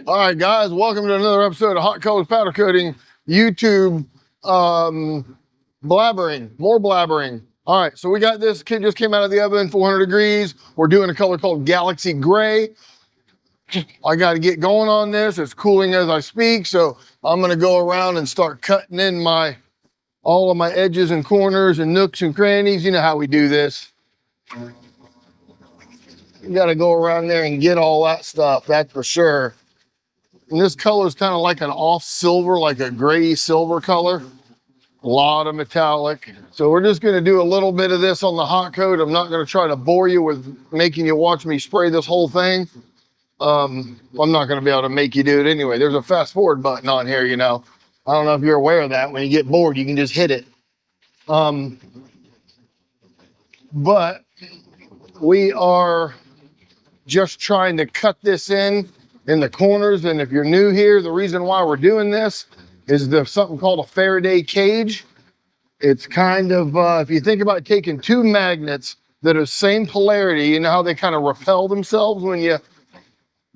All right, guys, welcome to another episode of Hot Colors Powder Coating YouTube blabbering, more blabbering. All right, so we got this kit just came out of the oven, 400 degrees. We're doing a color called Galaxy Gray. I got to get going on this. It's cooling as I speak, so I'm going to go around and start cutting in all of my edges and corners and nooks and crannies. You know how we do this. You got to go around there and get all that stuff, that's for sure. And this color is kind of like an off silver, like a gray silver color. A lot of metallic. So we're just going to do a little bit of this on the hot coat. I'm not going to try to bore you with making you watch me spray this whole thing. I'm not going to be able to make you do it anyway. There's a fast forward button on here, you know. I don't know if you're aware of that. When you get bored, you can just hit it. But we are just trying to cut this in the corners. And if you're new here, the reason why we're doing this is there's something called a Faraday cage. It's kind of, if you think about taking two magnets that are same polarity, you know how they kind of repel themselves when you,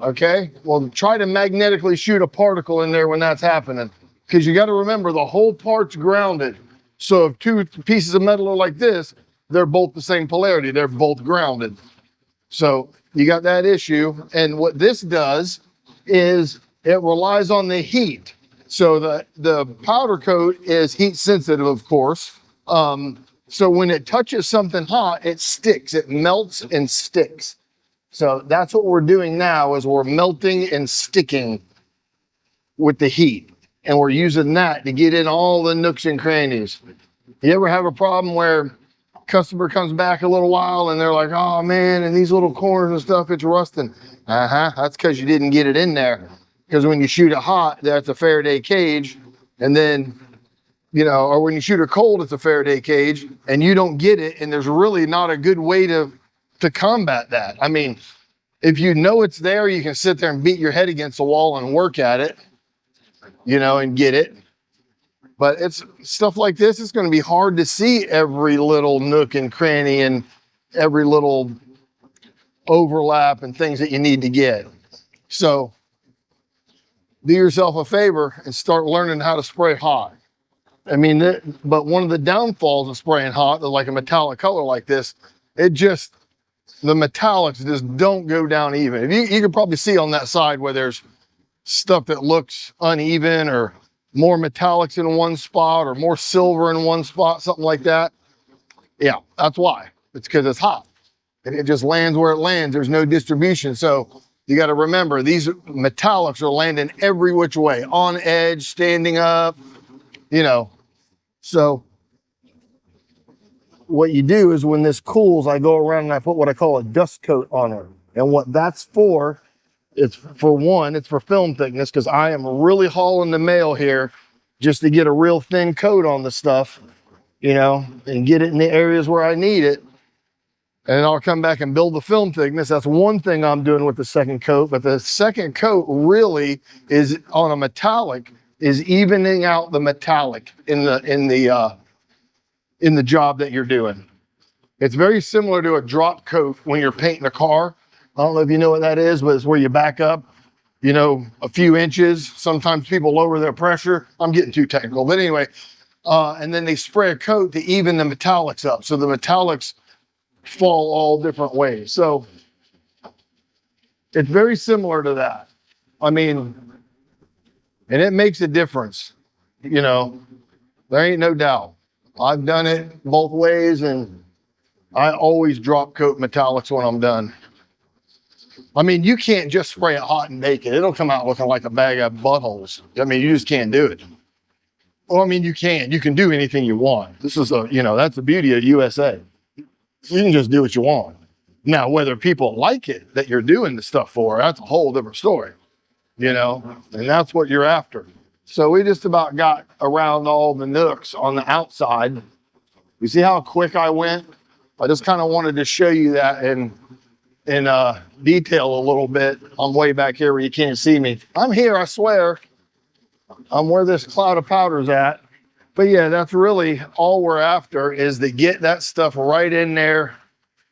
okay? Well, try to magnetically shoot a particle in there when that's happening. Because you got to remember the whole part's grounded. So if two pieces of metal are like this, they're both the same polarity. They're both grounded. So you got that issue. And what this does is it relies on the heat. So the powder coat is heat sensitive, of course. So when it touches something hot, it sticks, it melts and sticks. So that's what we're doing now is we're melting and sticking with the heat. And we're using that to get in all the nooks and crannies. You ever have a problem where customer comes back a little while and they're like, oh man, and these little corners and stuff, it's rusting. That's because you didn't get it in there. Because when you shoot it hot, that's a Faraday cage. And then, you know, or when you shoot it cold, it's a Faraday cage and you don't get it. And there's really not a good way to combat that. I mean, if you know it's there, you can sit there and beat your head against the wall and work at it, you know, and get it. But it's stuff like this, it's going to be hard to see every little nook and cranny and every little overlap and things that you need to get. So do yourself a favor and start learning how to spray hot. I mean, but one of the downfalls of spraying hot, like a metallic color like this, the metallics just don't go down even. You can probably see on that side where there's stuff that looks uneven or more metallics in one spot or more silver in one spot, something like that. Yeah, that's why. It's because it's hot and it just lands where it lands. There's no distribution. So you got to remember these metallics are landing every which way, on edge, standing up, you know. So what you do is when this cools, I go around and I put what I call a dust coat on it. And what that's for, it's for film thickness, because I am really hauling the mail here just to get a real thin coat on the stuff, you know, and get it in the areas where I need it. And I'll come back and build the film thickness. That's one thing I'm doing with the second coat. But the second coat really is on a metallic, is evening out the metallic in the job that you're doing. It's very similar to a drop coat when you're painting a car. I don't know if you know what that is, but it's where you back up, you know, a few inches. Sometimes people lower their pressure. I'm getting too technical, but anyway. And then they spray a coat to even the metallics up. So the metallics fall all different ways. So it's very similar to that. I mean, and it makes a difference, you know, there ain't no doubt. I've done it both ways and I always drop coat metallics when I'm done. I mean, you can't just spray it hot and bake it. It'll come out looking like a bag of buttholes. I mean, you just can't do it. Well, I mean, you can do anything you want. This is that's the beauty of USA. You can just do what you want. Now, whether people like it that you're doing the stuff for, that's a whole different story, you know, and that's what you're after. So we just about got around all the nooks on the outside. You see how quick I went? I just kind of wanted to show you that in detail a little bit. I'm way back here where you can't see me. I'm here, I swear. I'm where this cloud of powder's at. But yeah, that's really all we're after, is to get that stuff right in there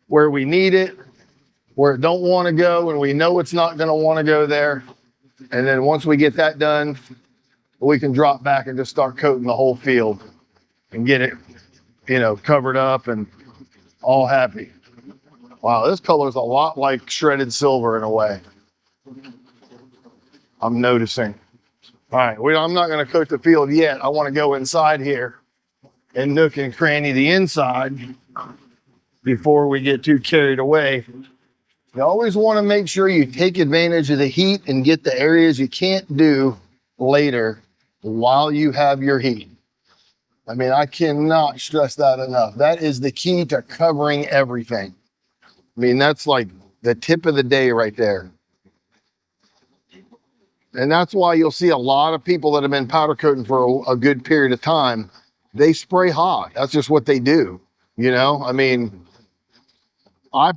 where we need it, where it don't want to go, and we know it's not going to want to go there. And then once we get that done, we can drop back and just start coating the whole field and get it, covered up and all happy. Wow, this color is a lot like shredded silver in a way. I'm noticing. All right, I'm not going to coat the field yet. I want to go inside here and nook and cranny the inside before we get too carried away. You always want to make sure you take advantage of the heat and get the areas you can't do later while you have your heat. I mean, I cannot stress that enough. That is the key to covering everything. I mean, that's like the tip of the day right there. And that's why you'll see a lot of people that have been powder coating for a good period of time, they spray hot. That's just what they do. I mean, I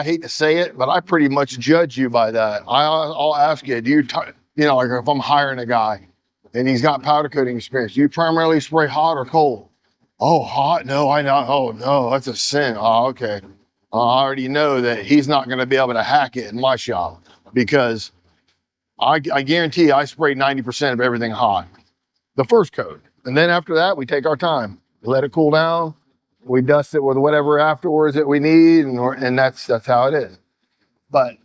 hate to say it, but I pretty much judge you by that. I'll ask you, like if I'm hiring a guy and he's got powder coating experience, do you primarily spray hot or cold? Oh, hot? No, I know. Oh, no, that's a sin. Oh, okay. I already know that he's not going to be able to hack it in my shop because I guarantee I spray 90% of everything hot, the first coat. And then after that, we take our time, let it cool down. We dust it with whatever afterwards that we need. And that's how it is. But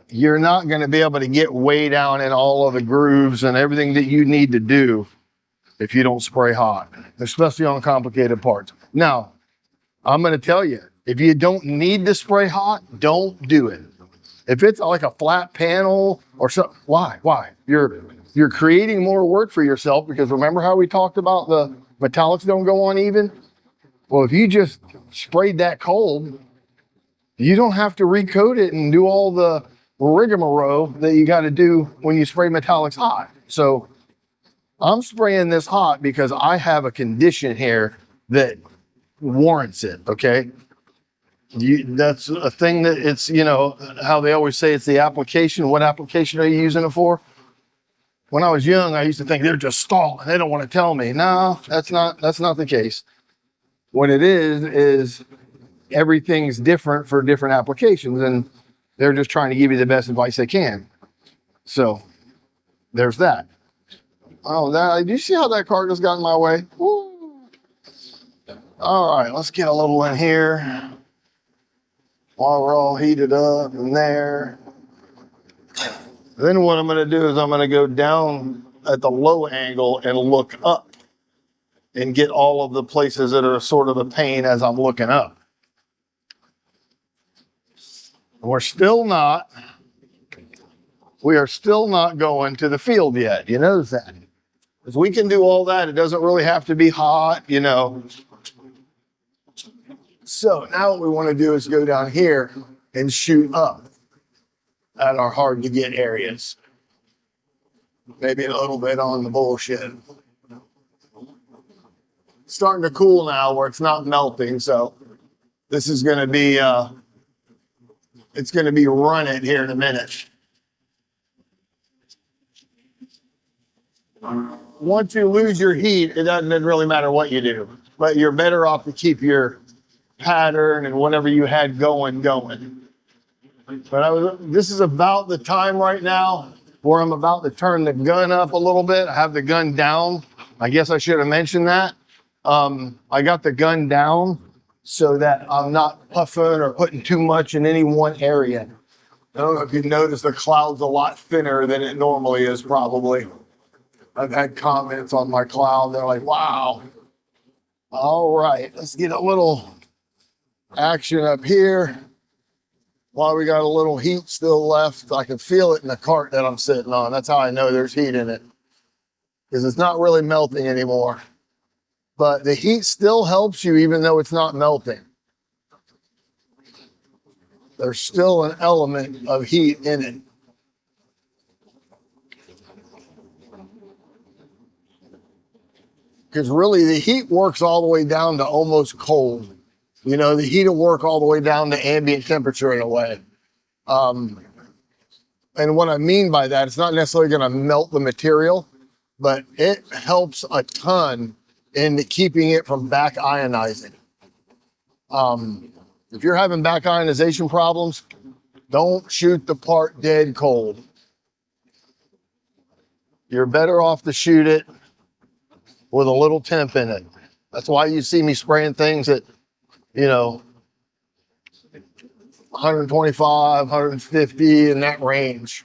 you're not going to be able to get way down in all of the grooves and everything that you need to do if you don't spray hot, especially on complicated parts. Now, I'm going to tell you, if you don't need to spray hot, don't do it. If it's like a flat panel or something, why? You're creating more work for yourself because remember how we talked about the metallics don't go on even? Well, if you just sprayed that cold, you don't have to recoat it and do all the rigmarole that you got to do when you spray metallics hot. So I'm spraying this hot because I have a condition here that warrants it, okay? That's a thing that it's, how they always say it's the application. What application are you using it for? When I was young, I used to think they're just stalling. They don't want to tell me. No, that's not the case. What it is everything's different for different applications, and they're just trying to give you the best advice they can. So there's that. Oh, do you see how that car just got in my way? Woo. All right, let's get a little in here while we're all heated up in there. Then what I'm going to do is I'm going to go down at the low angle and look up and get all of the places that are sort of a pain as I'm looking up. We are still not going to the field yet. You notice that? Because we can do all that. It doesn't really have to be hot, So now what we want to do is go down here and shoot up at our hard to get areas. Maybe a little bit on the bullshit. It's starting to cool now where it's not melting. So this is going to be, it's going to be run it here in a minute. Once you lose your heat, it doesn't really matter what you do, but you're better off to keep your pattern and whatever you had going. But this is about the time right now where I'm about to turn the gun up a little bit. I have the gun down. I guess I should have mentioned that. I got the gun down so that I'm not puffing or putting too much in any one area. I don't know if you notice the cloud's a lot thinner than it normally is probably. I've had comments on my cloud. They're like, wow. All right, let's get a little action up here. While we got a little heat still left, I can feel it in the cart that I'm sitting on. That's how I know there's heat in it, because it's not really melting anymore. But the heat still helps you even though it's not melting. There's still an element of heat in it. Because really the heat works all the way down to almost cold. The heat will work all the way down to ambient temperature in a way. And what I mean by that, it's not necessarily going to melt the material, but it helps a ton in keeping it from back ionizing. If you're having back ionization problems, don't shoot the part dead cold. you're better off to shoot it with a little temp in it. That's why you see me spraying things at, 125, 150 in that range,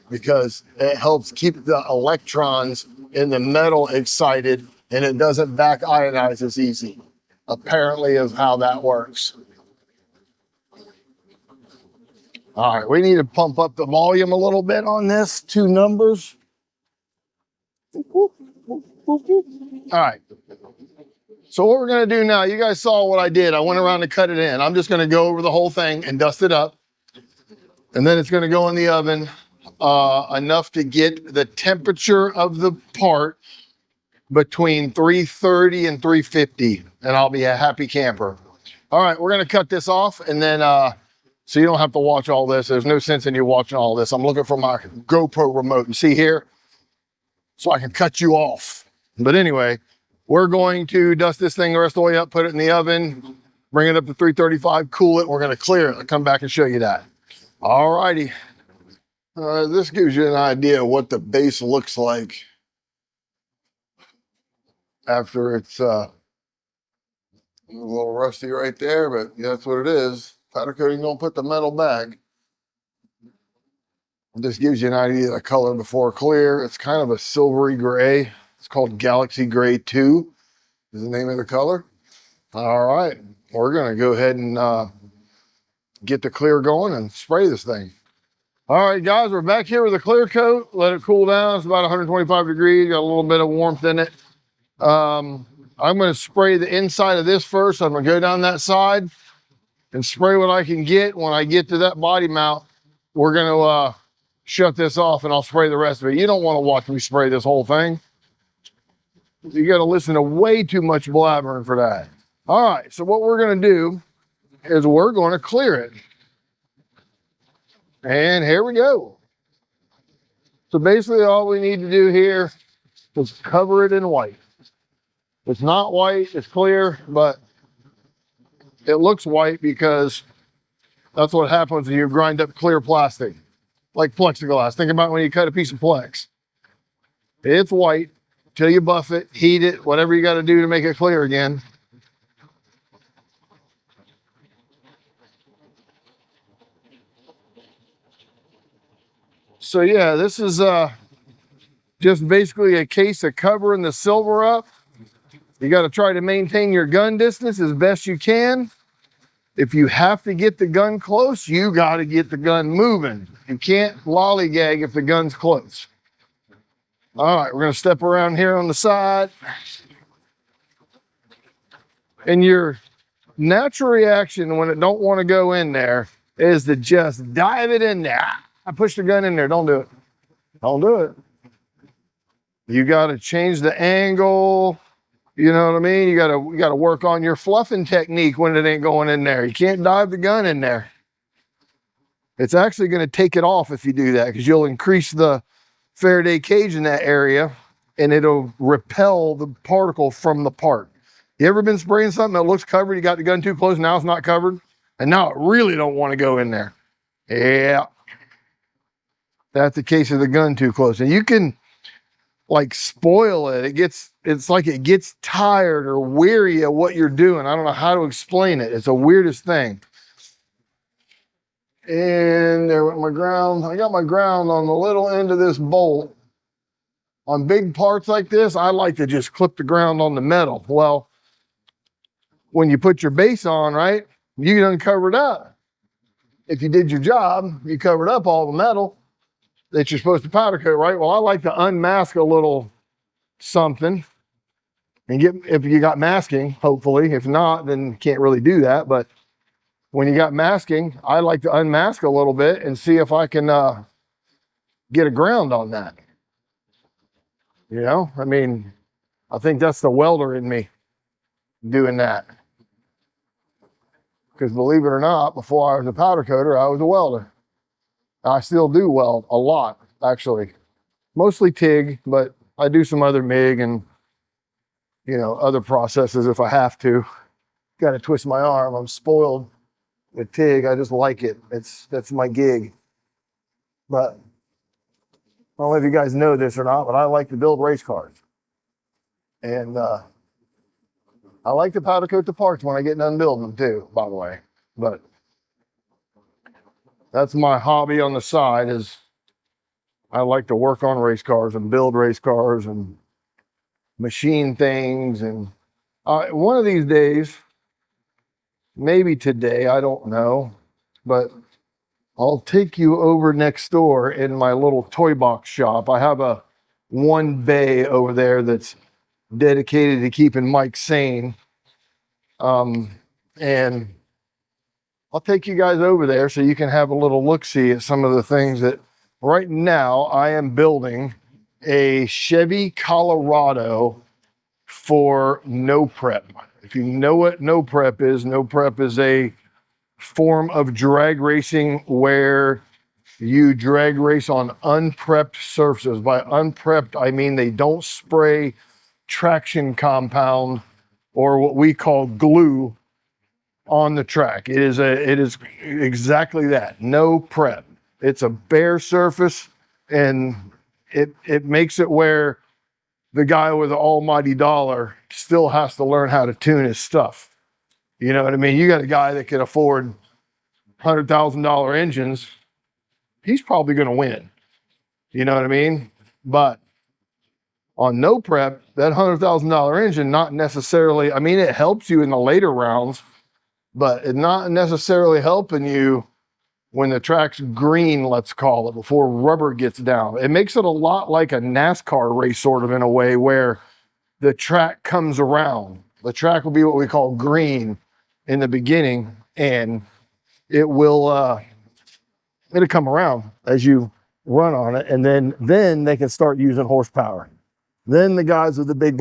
because it helps keep the electrons in the metal excited and it doesn't back ionize as easy, apparently, is how that works. All right, we need to pump up the volume a little bit on this, 2 numbers. All right. So what we're going to do now, you guys saw what I did. I went around to cut it in. I'm just going to go over the whole thing and dust it up. And then it's going to go in the oven enough to get the temperature of the part between 330 and 350. And I'll be a happy camper. All right, we're going to cut this off. And then, so you don't have to watch all this. There's no sense in you watching all this. I'm looking for my GoPro remote. You see here? So I can cut you off. But anyway, we're going to dust this thing the rest of the way up, put it in the oven, bring it up to 335, cool it. We're going to clear it. I'll come back and show you that. All righty. This gives you an idea of what the base looks like after it's a little rusty right there, but that's what it is. Powder coating don't put the metal back. This gives you an idea of the color before clear. It's kind of a silvery gray. It's called Galaxy Gray 2 is the name of the color. All right, we're gonna go ahead and get the clear going and spray this thing. All right, guys, we're back here with a clear coat. Let it cool down. It's about 125 degrees, got a little bit of warmth in it. I'm gonna spray the inside of this first. I'm gonna go down that side and spray what I can get. When I get to that body mount, we're gonna shut this off and I'll spray the rest of it. You don't wanna watch me spray this whole thing. You got to listen to way too much blabbering for that. All right, so what we're going to do is we're going to clear it. And here we go. So basically all we need to do here is cover it in white. It's not white, it's clear, but it looks white because that's what happens when you grind up clear plastic, like plexiglass. Think about when you cut a piece of Plex. It's white. Till you buff it, heat it, whatever you got to do to make it clear again. So yeah, this is just basically a case of covering the silver up. You got to try to maintain your gun distance as best you can. If you have to get the gun close, you got to get the gun moving. You can't lollygag if the gun's close. All right, we're going to step around here on the side. And your natural reaction when it don't want to go in there is to just dive it in there. I push the gun in there. Don't do it. Don't do it. You got to change the angle. You know what I mean? You got to work on your fluffing technique when it ain't going in there. You can't dive the gun in there. It's actually going to take it off if you do that, because you'll increase the Faraday cage in that area and it'll repel the particle from the part. You ever been spraying something that looks covered, you got the gun too close, now it's not covered, and now it really don't want to go in there? Yeah, that's the case of the gun too close. And you can like spoil it. It's like it gets tired or weary of what you're doing. I don't know how to explain it. It's the weirdest thing. And there went my ground. I got my ground on the little end of this bolt. On big parts like this, I like to just clip the ground on the metal. Well, when you put your base on, right, you can uncover it up. If you did your job, you covered up all the metal that you're supposed to powder coat, right? Well, I like to unmask a little something and get, if you got masking, hopefully. If not, then you can't really do that. But when you got masking, I like to unmask a little bit and see if I can get a ground on that. You know, I mean, I think that's the welder in me doing that. Because believe it or not, before I was a powder coater, I was a welder. I still do weld a lot, actually. Mostly TIG, but I do some other MIG and, you know, other processes if I have to. Got to twist my arm. I'm spoiled with TIG. I just like it. That's my gig. But I don't know if you guys know this or not, but I like to build race cars. And I like to powder coat the parts when I get done building them too, by the way. But that's my hobby on the side, is I like to work on race cars and build race cars and machine things. And one of these days, maybe today, I don't know, but I'll take you over next door in my little toy box shop. I have a one bay over there that's dedicated to keeping Mike sane. And I'll take you guys over there so you can have a little look-see at some of the things that right now I am building a Chevy Colorado for no prep. If you know what no prep is a form of drag racing where you drag race on unprepped surfaces. By unprepped, I mean they don't spray traction compound or what we call glue on the track. It is exactly that. No prep. It's a bare surface, and it makes it where the guy with the almighty dollar still has to learn how to tune his stuff. You know what I mean? You got a guy that can afford $100,000 engines, he's probably going to win. You know what I mean? But on no prep, that $100,000 engine, not necessarily, I mean, it helps you in the later rounds, but it's not necessarily helping you when the track's green, let's call it, before rubber gets down. It makes it a lot like a NASCAR race, sort of, in a way, where the track comes around. The track will be what we call green in the beginning, and it will it'll come around as you run on it, and then they can start using horsepower. Then the guys with the big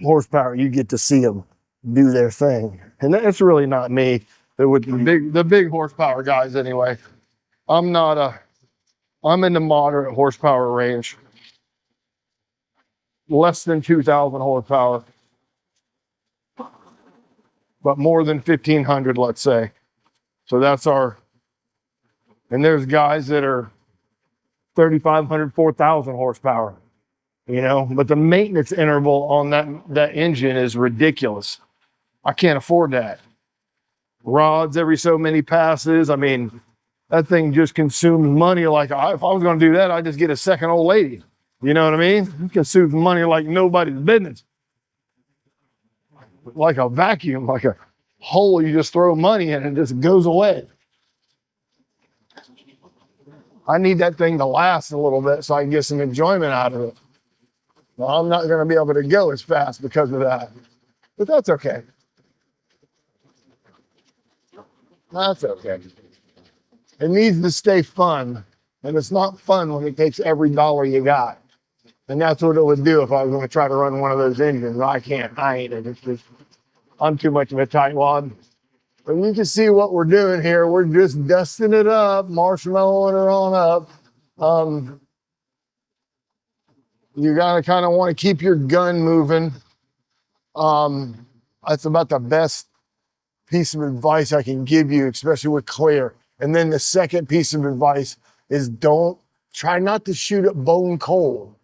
horsepower, you get to see them do their thing. And that's really not me. With the big horsepower guys anyway. I'm in the moderate horsepower range. Less than 2,000 horsepower. But more than 1,500, let's say. So that's and there's guys that are 3,500, 4,000 horsepower, you know, but the maintenance interval on that engine is ridiculous. I can't afford that. Rods every so many passes. I mean, that thing just consumes money. Like, if I was going to do that, I'd just get a second old lady. You know what I mean? It consumes money like nobody's business. Like a vacuum, like a hole you just throw money in and it just goes away. I need that thing to last a little bit so I can get some enjoyment out of it. Well, I'm not going to be able to go as fast because of that. But that's okay. That's okay. It needs to stay fun. And it's not fun when it takes every dollar you got. And that's what it would do if I was going to try to run one of those engines. I can't. I ain't it. It's just, I'm too much of a tightwad. But you can see what we're doing here. We're just dusting it up, marshmallowing it on up. You gotta kind of want to keep your gun moving. That's about the best piece of advice I can give you, especially with clear. And then the second piece of advice is try not to shoot it bone cold.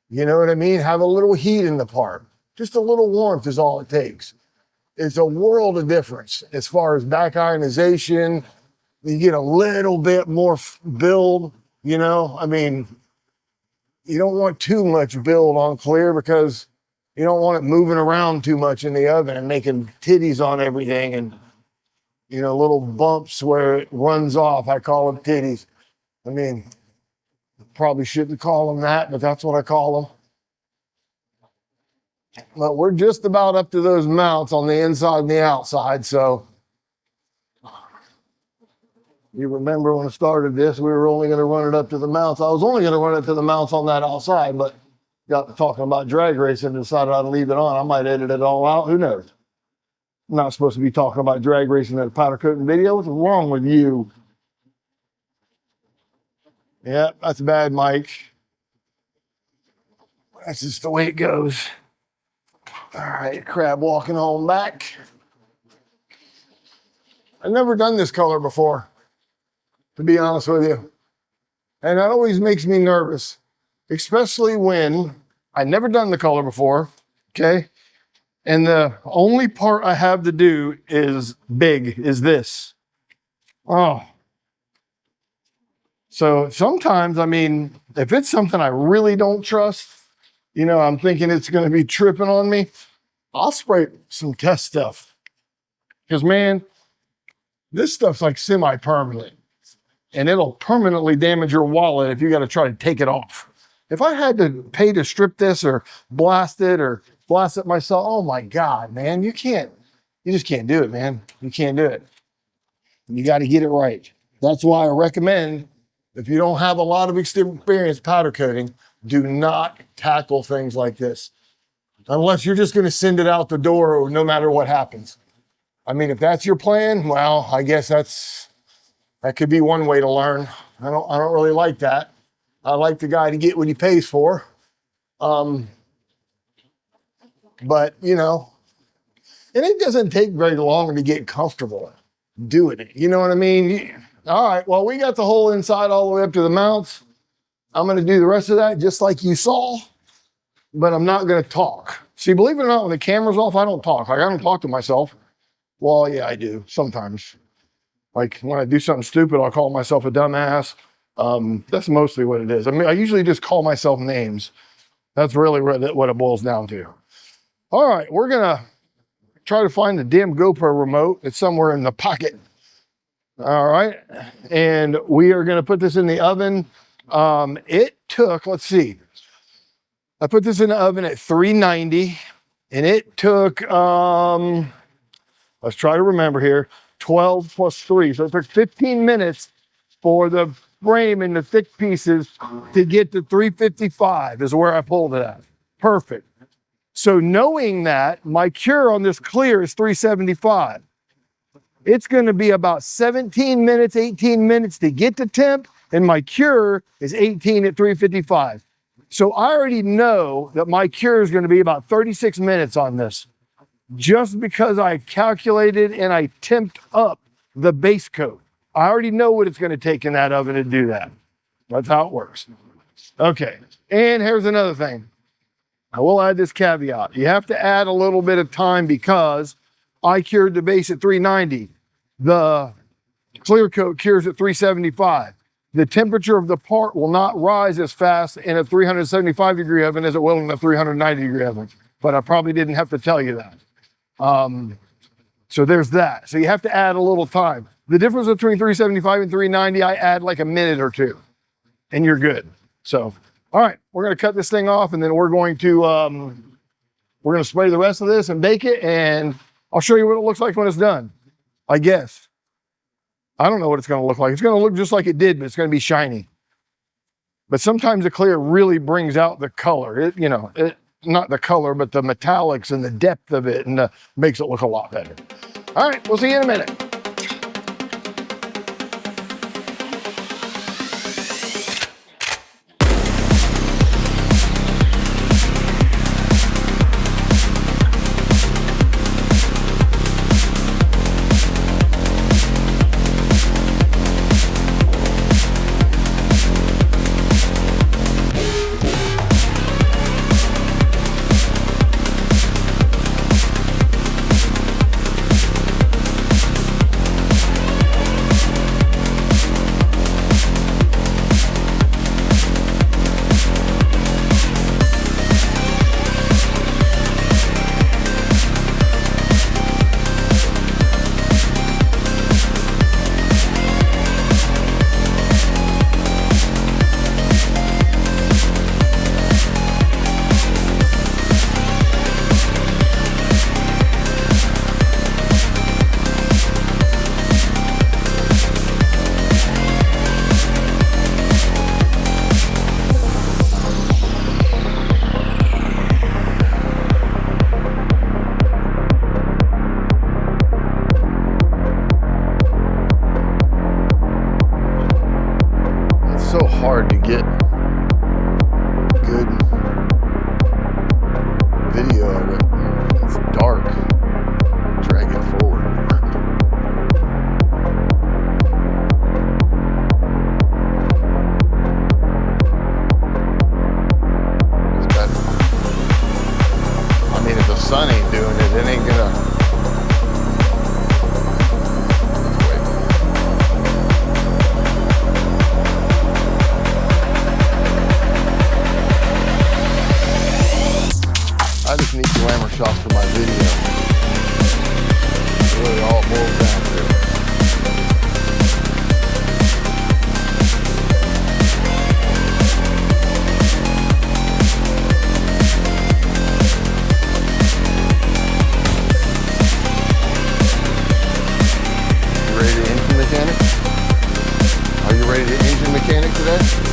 You know what I mean? Have a little heat in the part. Just a little warmth is all it takes. It's a world of difference as far as back ionization. You get a little bit more build, you know? I mean, you don't want too much build on clear because you don't want it moving around too much in the oven and making titties on everything and, you know, little bumps where it runs off. I call them titties. I mean, probably shouldn't call them that, but that's what I call them. But we're just about up to those mounts on the inside and the outside. So you remember when I started this, we were only going to run it up to the mounts. I was only going to run it to the mounts on that outside, but got to talking about drag racing and decided I'd leave it on. I might edit it all out. Who knows? I'm not supposed to be talking about drag racing in a powder coating video. What's wrong with you? Yeah, that's bad, Mike. That's just the way it goes. All right, crab walking on back. I've never done this color before, to be honest with you. And that always makes me nervous. especially when I never done the color before, okay? And the only part I have to do is this. Oh. So sometimes, I mean, if it's something I really don't trust, you know, I'm thinking it's going to be tripping on me, I'll spray some test stuff. Because, man, this stuff's like semi-permanent. And it'll permanently damage your wallet if you got to try to take it off. If I had to pay to strip this or blast it myself, oh my God, man, you just can't do it, man. You can't do it. You got to get it right. That's why I recommend, if you don't have a lot of experience powder coating, do not tackle things like this. Unless you're just going to send it out the door no matter what happens. I mean, if that's your plan, well, I guess that could be one way to learn. I don't really like that. I like the guy to get what he pays for. But, you know, and it doesn't take very long to get comfortable doing it. You know what I mean? All right, well, we got the whole inside all the way up to the mounts. I'm going to do the rest of that just like you saw, but I'm not going to talk. See, believe it or not, when the camera's off, I don't talk. Like, I don't talk to myself. Well, yeah, I do sometimes. Like, when I do something stupid, I'll call myself a dumbass. That's mostly what it is. I mean, I usually just call myself names. That's really what it boils down to. All right, we're going to try to find the damn GoPro remote. It's somewhere in the pocket. All right, and we are going to put this in the oven. It took, let's see, I put this in the oven at 390, and it took, let's try to remember here, 12 plus 3. So it took 15 minutes for the frame and the thick pieces to get to 355 is where I pulled it at. Perfect. So knowing that, my cure on this clear is 375. It's going to be about 17 minutes, 18 minutes to get to temp, and my cure is 18 at 355. So I already know that my cure is going to be about 36 minutes on this, just because I calculated and I temped up the base coat. I already know what it's going to take in that oven to do that. That's how it works. Okay, and here's another thing. I will add this caveat. You have to add a little bit of time because I cured the base at 390. The clear coat cures at 375. The temperature of the part will not rise as fast in a 375 degree oven as it will in a 390 degree oven. But I probably didn't have to tell you that. So there's that. So you have to add a little time. The difference between 375 and 390, I add like a minute or two and you're good. So, all right, we're going to cut this thing off and then we're going to spray the rest of this and bake it, and I'll show you what it looks like when it's done. I guess. I don't know what it's going to look like. It's going to look just like it did, but it's going to be shiny. But sometimes the clear really brings out the color. Not the color, but the metallics and the depth of it, and makes it look a lot better. All right, we'll see you in a minute. So hard to get good video of it. It's dark. Drag it forward. shots for my video. That's really all it boils down to. Ready to engine mechanic? Are you ready to engine mechanic today?